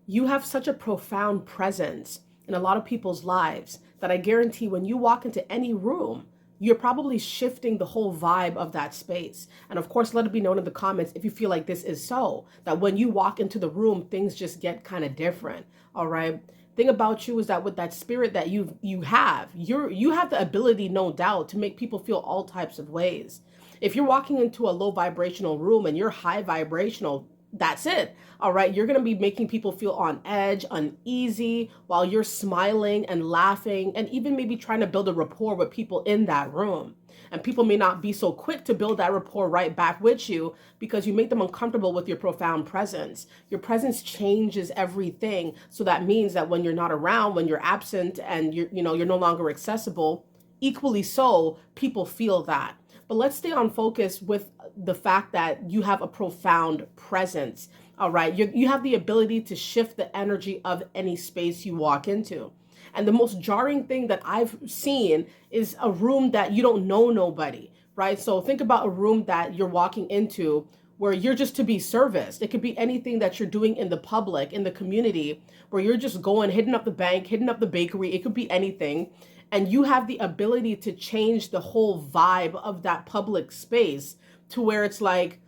You have such a profound presence in a lot of people's lives that I guarantee when you walk into any room, you're probably shifting the whole vibe of that space. And of course, let it be known in the comments if you feel like this is so, that when you walk into the room, things just get kind of different. All right. Thing about you is that with that spirit that you have the ability, no doubt, to make people feel all types of ways. If you're walking into a low vibrational room and you're high vibrational, that's it. All right. You're going to be making people feel on edge, uneasy, while you're smiling and laughing and even maybe trying to build a rapport with people in that room. And people may not be so quick to build that rapport right back with you because you make them uncomfortable with your profound presence. Your presence changes everything. So that means that when you're not around, when you're absent and you're no longer accessible, equally so, people feel that. But let's stay on focus with the fact that you have a profound presence. All right. You have the ability to shift the energy of any space you walk into. And the most jarring thing that I've seen is a room that you don't know nobody, right? So think about a room that you're walking into where you're just to be serviced. It could be anything that you're doing in the public, in the community, where you're just going, hitting up the bank, hitting up the bakery. It could be anything. And you have the ability to change the whole vibe of that public space to where it's like,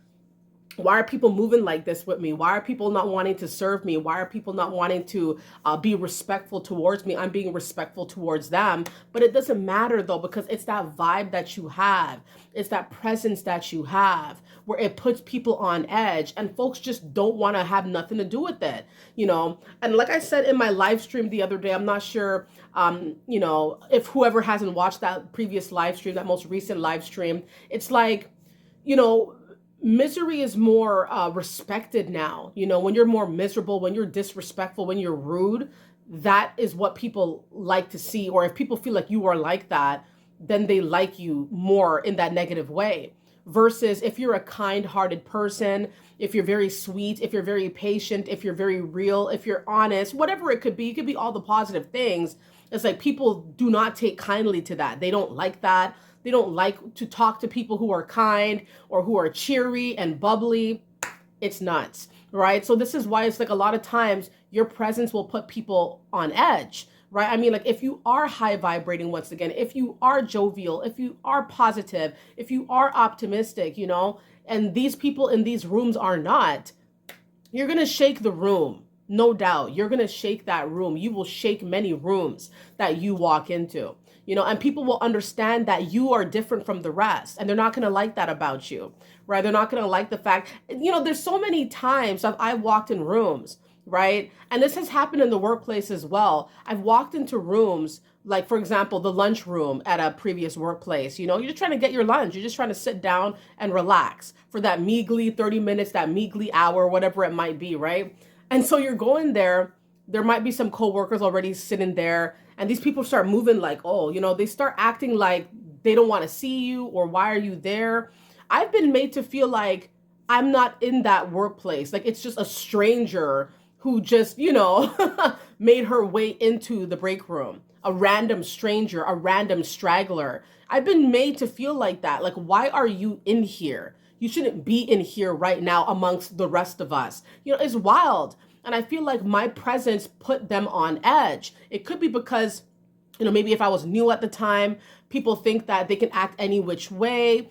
why are people moving like this with me? Why are people not wanting to serve me? Why are people not wanting to be respectful towards me? I'm being respectful towards them. But it doesn't matter though, because it's that vibe that you have. It's that presence that you have where it puts people on edge and folks just don't want to have nothing to do with it, And like I said in my live stream the other day, I'm not sure, if whoever hasn't watched that previous live stream, that most recent live stream, it's like, you know, misery is more respected now. When you're more miserable, when you're disrespectful, when you're rude, that is what people like to see. Or if people feel like you are like that, then they like you more in that negative way. Versus if you're a kind-hearted person, if you're very sweet, if you're very patient, if you're very real, if you're honest, whatever it could be all the positive things. It's like people do not take kindly to that. They don't like that. They don't like to talk to people who are kind or who are cheery and bubbly. It's nuts, right? So this is why it's like a lot of times your presence will put people on edge, right? I mean, like if you are high vibrating, once again, if you are jovial, if you are positive, if you are optimistic, and these people in these rooms are not, you're going to shake the room. No doubt. You're going to shake that room. You will shake many rooms that you walk into, and people will understand that you are different from the rest. And they're not going to like that about you, right? They're not going to like the fact, there's so many times I've walked in rooms, right? And this has happened in the workplace as well. I've walked into rooms, like, for example, the lunch room at a previous workplace. You're just trying to get your lunch. You're just trying to sit down and relax for that measly 30 minutes, that measly hour, whatever it might be, right? And so you're going there. There might be some coworkers already sitting there, and these people start moving like, oh, they start acting like they don't want to see you or why are you there? I've been made to feel like I'm not in that workplace. Like it's just a stranger who just, made her way into the break room. A random stranger, a random straggler. I've been made to feel like that. Like, why are you in here? You shouldn't be in here right now amongst the rest of us. It's wild. And I feel like my presence put them on edge. It could be because, maybe if I was new at the time, people think that they can act any which way.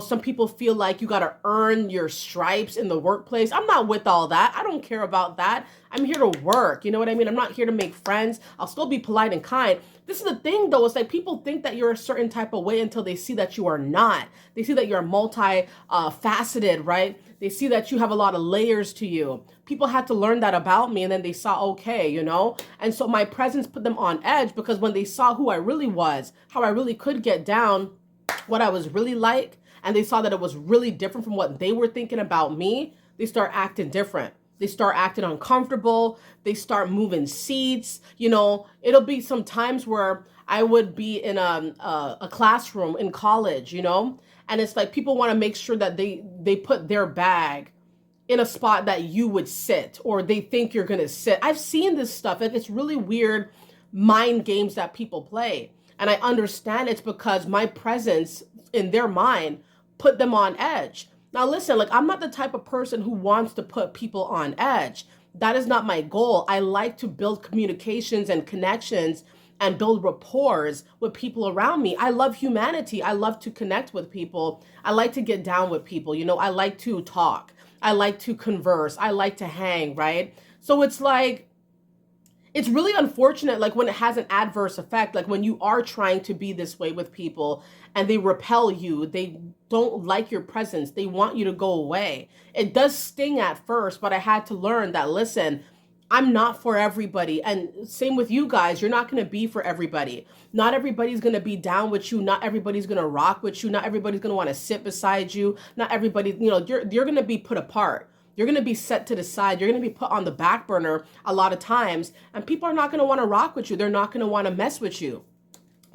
Some people feel like you got to earn your stripes in the workplace. I'm not with all that. I don't care about that. I'm here to work. You know what I mean? I'm not here to make friends. I'll still be polite and kind. This is the thing, though. It's like people think that you're a certain type of way until they see that you are not. They see that you're multi-faceted, right? They see that you have a lot of layers to you. People had to learn that about me, and then they saw, okay, And so my presence put them on edge because when they saw who I really was, how I really could get down, what I was really like, and they saw that it was really different from what they were thinking about me, they start acting different. They start acting uncomfortable. They start moving seats. It'll be some times where I would be in a classroom in college, and it's like people want to make sure that they put their bag in a spot that you would sit or they think you're going to sit. I've seen this stuff. It's really weird mind games that people play. And I understand it's because my presence in their mind put them on edge. Now, listen, like I'm not the type of person who wants to put people on edge. That is not my goal. I like to build communications and connections and build rapport with people around me. I love humanity. I love to connect with people. I like to get down with people. You know, I like to talk. I like to converse. I like to hang, right? So it's like, it's really unfortunate, like when it has an adverse effect, like when you are trying to be this way with people and they repel you, they don't like your presence, they want you to go away. It does sting at first, but I had to learn that, listen, I'm not for everybody. And same with you guys, you're not going to be for everybody. Not everybody's going to be down with you. Not everybody's going to rock with you. Not everybody's going to want to sit beside you. Not everybody, you know, you're going to be put apart. You're going to be set to the side. You're going to be put on the back burner a lot of times, and people are not going to want to rock with you. They're not going to want to mess with you.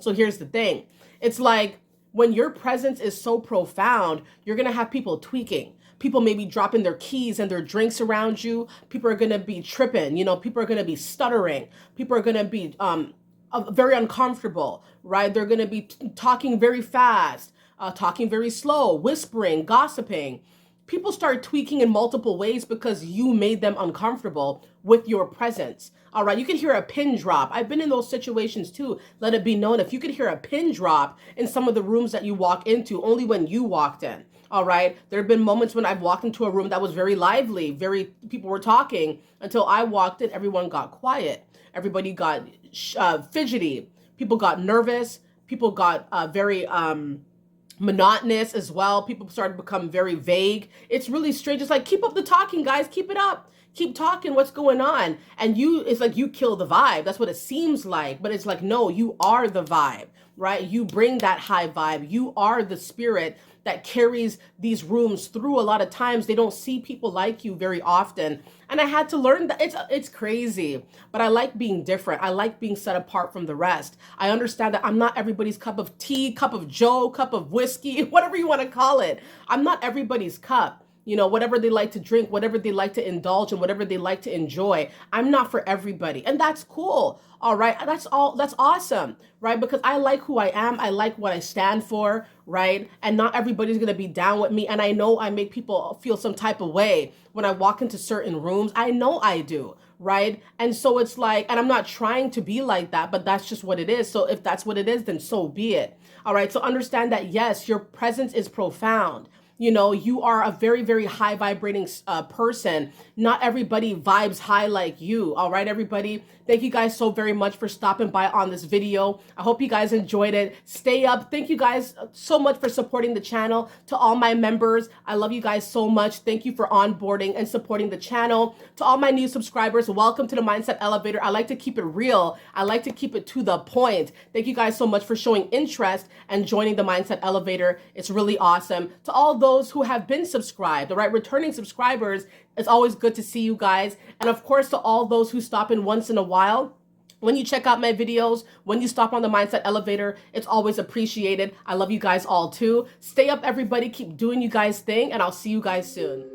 So here's the thing. It's like when your presence is so profound, you're going to have people tweaking. People may be dropping their keys and their drinks around you. People are going to be tripping. You know, people are going to be stuttering. People are going to be very uncomfortable, right? They're going to be talking very fast, talking very slow, whispering, gossiping. People start tweaking in multiple ways because you made them uncomfortable with your presence. All right, you can hear a pin drop. I've been in those situations too. Let it be known, if you could hear a pin drop in some of the rooms that you walk into, only when you walked in. All right, there have been moments when I've walked into a room that was very lively, people were talking, until I walked in, everyone got quiet. Everybody got fidgety. People got nervous. People got very monotonous as well. People started to become very vague. It's really strange. It's like, keep up the talking, guys. Keep it up. Keep talking. What's going on? And it's like you kill the vibe. That's what it seems like. But it's like, no, you are the vibe, right? You bring that high vibe. You are the spirit that carries these rooms through. A lot of times they don't see people like you very often. And I had to learn that it's crazy, but I like being different. I like being set apart from the rest. I understand that I'm not everybody's cup of tea, cup of joe, cup of whiskey, whatever you want to call it. I'm not everybody's cup. You know, whatever they like to drink, whatever they like to indulge in, whatever they like to enjoy. I'm not for everybody. And that's cool. All right. That's awesome. Right. Because I like who I am. I like what I stand for. Right. And not everybody's going to be down with me. And I know I make people feel some type of way when I walk into certain rooms. I know I do. Right. And so it's like, and I'm not trying to be like that, but that's just what it is. So if that's what it is, then so be it. All right. So understand that, yes, your presence is profound. You know, you are a very, very high vibrating person. Not everybody vibes high like you. All right, everybody. Thank you guys so very much for stopping by on this video. I hope you guys enjoyed it. Stay up. Thank you guys so much for supporting the channel. To all my members, I love you guys so much. Thank you for onboarding and supporting the channel. To all my new subscribers, welcome to the Mindset Elevator. I like to keep it real. I like to keep it to the point. Thank you guys so much for showing interest and joining the Mindset Elevator. It's really awesome. To all those who have been subscribed, all right, returning subscribers, it's always good to see you guys. And of course, to all those who stop in once in a while, when you check out my videos, when you stop on the Mindset Elevator, it's always appreciated. I love you guys all too. Stay up, everybody. Keep doing you guys' thing, and I'll see you guys soon.